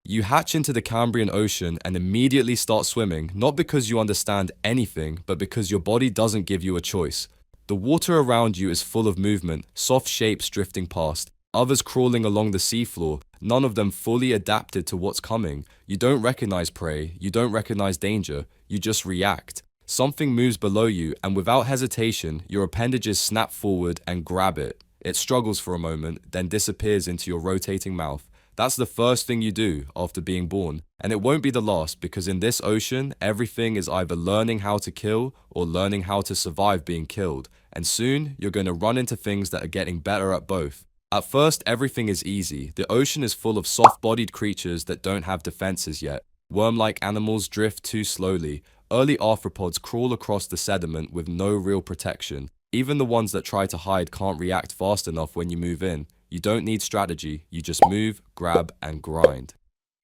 You hatch into the Cambrian Ocean and immediately start swimming, not because you understand anything, but because your body doesn't give you a choice. The water around you is full of movement, soft shapes drifting past, others crawling along the seafloor, none of them fully adapted to what's coming. You don't recognize prey, you don't recognize danger, you just react. Something moves below you, and without hesitation, your appendages snap forward and grab it. It struggles for a moment, then disappears into your rotating mouth. That's the first thing you do after being born, and it won't be the last, because in this ocean, everything is either learning how to kill or learning how to survive being killed, and soon you're going to run into things that are getting better at both. At first, everything is easy. The ocean is full of soft-bodied creatures that don't have defenses yet. Worm-like animals drift too slowly. Early arthropods crawl across the sediment with no real protection. Even the ones that try to hide can't react fast enough when you move in. You don't need strategy, you just move, grab, and grind.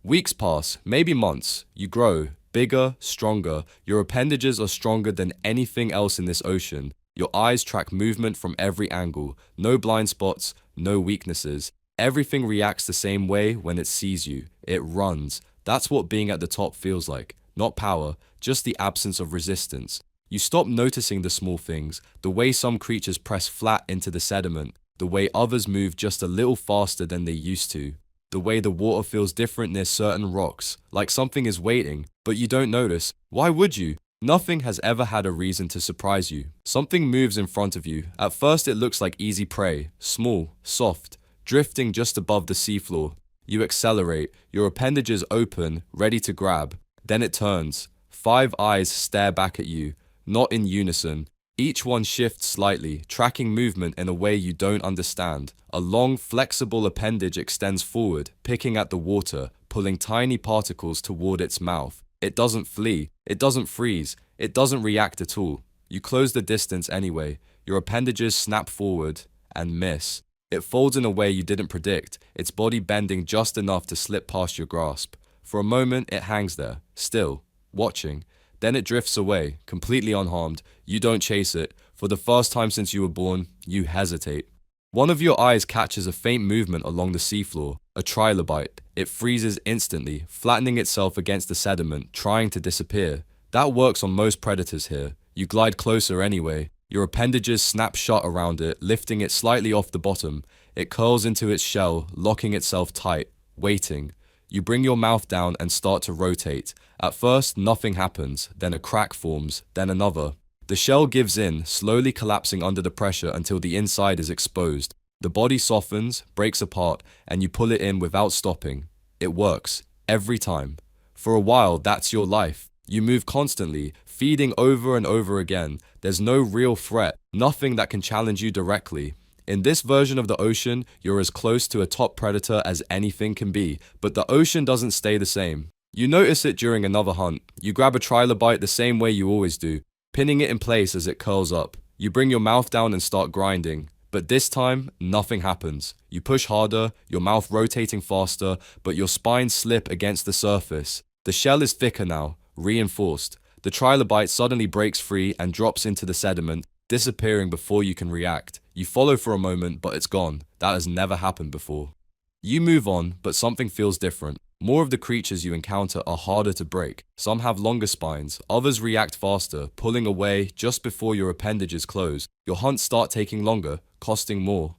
Weeks pass, maybe months. You grow, bigger, stronger. Your appendages are stronger than anything else in this ocean. Your eyes track movement from every angle. No blind spots, no weaknesses. Everything reacts the same way when it sees you. It runs. That's what being at the top feels like. Not power, just the absence of resistance. You stop noticing the small things, the way some creatures press flat into the sediment, the way others move just a little faster than they used to, the way the water feels different near certain rocks, like something is waiting, but you don't notice. Why would you? Nothing has ever had a reason to surprise you. Something moves in front of you. At first it looks like easy prey, small, soft, drifting just above the seafloor. You accelerate, your appendages open, ready to grab. Then it turns. 5 eyes stare back at you, not in unison. Each one shifts slightly, tracking movement in a way you don't understand. A long, flexible appendage extends forward, picking at the water, pulling tiny particles toward its mouth. It doesn't flee, it doesn't freeze, it doesn't react at all. You close the distance anyway. Your appendages snap forward and miss. It folds in a way you didn't predict, its body bending just enough to slip past your grasp. For a moment, it hangs there, still, watching. Then it drifts away, completely unharmed. You don't chase it. For the first time since you were born, you hesitate. One of your eyes catches a faint movement along the seafloor, a trilobite. It freezes instantly, flattening itself against the sediment, trying to disappear. That works on most predators here. You glide closer anyway. Your appendages snap shut around it, lifting it slightly off the bottom. It curls into its shell, locking itself tight, waiting. You bring your mouth down and start to rotate. At first, nothing happens, then a crack forms, then another. The shell gives in, slowly collapsing under the pressure until the inside is exposed. The body softens, breaks apart, and you pull it in without stopping. It works, every time. For a while, that's your life. You move constantly, feeding over and over again. There's no real threat, nothing that can challenge you directly. In this version of the ocean, you're as close to a top predator as anything can be, but the ocean doesn't stay the same. You notice it during another hunt. You grab a trilobite the same way you always do, pinning it in place as it curls up. You bring your mouth down and start grinding. But this time, nothing happens. You push harder, your mouth rotating faster, but your spines slip against the surface. The shell is thicker now, reinforced. The trilobite suddenly breaks free and drops into the sediment, disappearing before you can react. You follow for a moment, but it's gone. That has never happened before. You move on, but something feels different. More of the creatures you encounter are harder to break. Some have longer spines, others react faster, pulling away just before your appendages close. Your hunts start taking longer, costing more.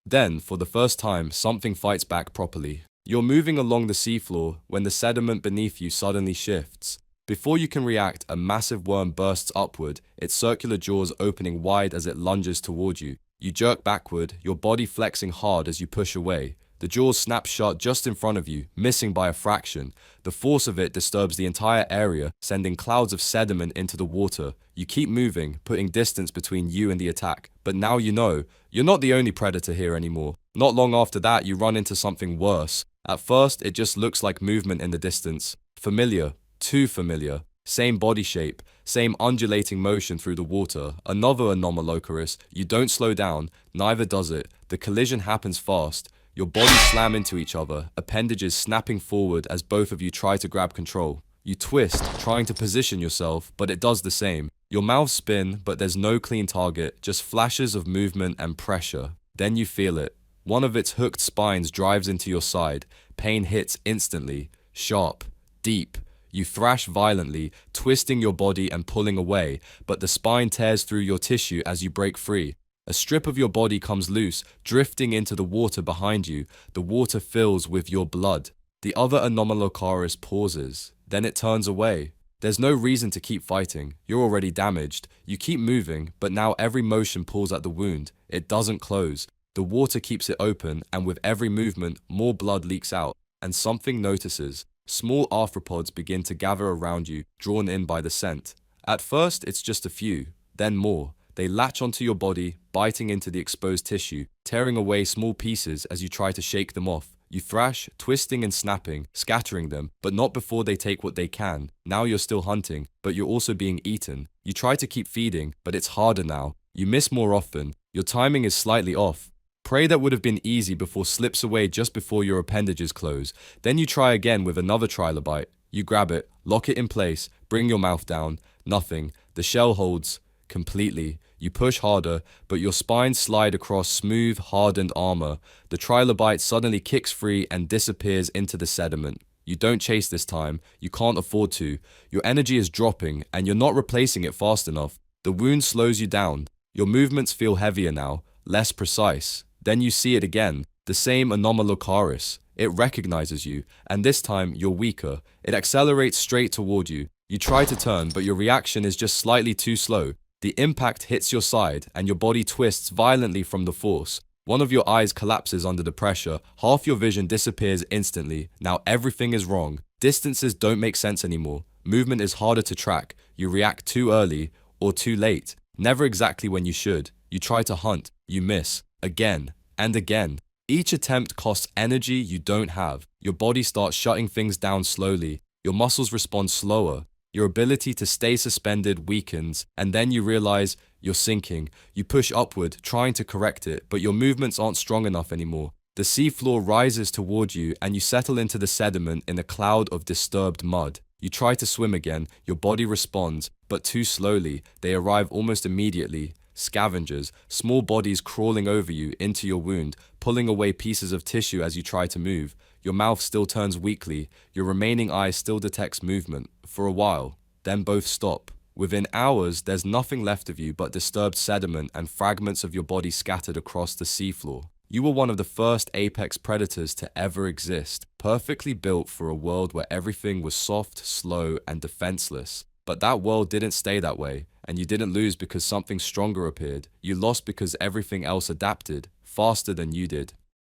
Then, for the first time, something fights back properly. You're moving along the seafloor when the sediment beneath you suddenly shifts. Before you can react, a massive worm bursts upward, its circular jaws opening wide as it lunges toward you. You jerk backward, your body flexing hard as you push away. The jaws snap shut just in front of you, missing by a fraction. The force of it disturbs the entire area, sending clouds of sediment into the water. You keep moving, putting distance between you and the attack. But now you know, you're not the only predator here anymore. Not long after that, you run into something worse. At first, it just looks like movement in the distance. Familiar, too familiar. Same body shape, same undulating motion through the water. Another Anomalocaris. You don't slow down, neither does it. The collision happens fast. Your bodies slam into each other, appendages snapping forward as both of you try to grab control. You twist, trying to position yourself, but it does the same. Your mouths spin, but there's no clean target, just flashes of movement and pressure. Then you feel it. One of its hooked spines drives into your side. Pain hits instantly. sharp, deep. You thrash violently, twisting your body and pulling away, but the spine tears through your tissue as you break free. A strip of your body comes loose, drifting into the water behind you. The water fills with your blood. The other Anomalocaris pauses. Then it turns away. There's no reason to keep fighting. You're already damaged. You keep moving, but now every motion pulls at the wound. It doesn't close. The water keeps it open, and with every movement, more blood leaks out. And something notices. Small arthropods begin to gather around you, drawn in by the scent. At first, it's just a few, then more. They latch onto your body, biting into the exposed tissue, tearing away small pieces as you try to shake them off. You thrash, twisting and snapping, scattering them, but not before they take what they can. Now you're still hunting, but you're also being eaten. You try to keep feeding, but it's harder now. You miss more often. Your timing is slightly off. Prey that would have been easy before slips away just before your appendages close. Then you try again with another trilobite. You grab it, lock it in place, bring your mouth down. Nothing. The shell holds completely. You push harder, but your spine slides across smooth, hardened armor. The trilobite suddenly kicks free and disappears into the sediment. You don't chase this time. You can't afford to. Your energy is dropping, and you're not replacing it fast enough. The wound slows you down. Your movements feel heavier now, less precise. Then you see it again, the same Anomalocaris. It recognizes you, and this time you're weaker. It accelerates straight toward you. You try to turn, but your reaction is just slightly too slow. The impact hits your side, and your body twists violently from the force. One of your eyes collapses under the pressure. Half your vision disappears instantly. Now everything is wrong. Distances don't make sense anymore. Movement is harder to track. You react too early or too late. Never exactly when you should. You try to hunt. You miss. Again and again. Each attempt costs energy you don't have. Your body starts shutting things down slowly. Your muscles respond slower. Your ability to stay suspended weakens, and then you realize you're sinking. You push upward, trying to correct it, but your movements aren't strong enough anymore. The seafloor rises toward you, and you settle into the sediment in a cloud of disturbed mud. You try to swim again, your body responds, but too slowly. They arrive almost immediately. Scavengers, small bodies crawling over you into your wound, pulling away pieces of tissue as you try to move. Your mouth still turns weakly. Your remaining eye still detects movement. For a while, then both stop. Within hours, there's nothing left of you but disturbed sediment and fragments of your body scattered across the seafloor. You were one of the first apex predators to ever exist, perfectly built for a world where everything was soft, slow, and defenseless. But that world didn't stay that way, and you didn't lose because something stronger appeared. You lost because everything else adapted, faster than you did.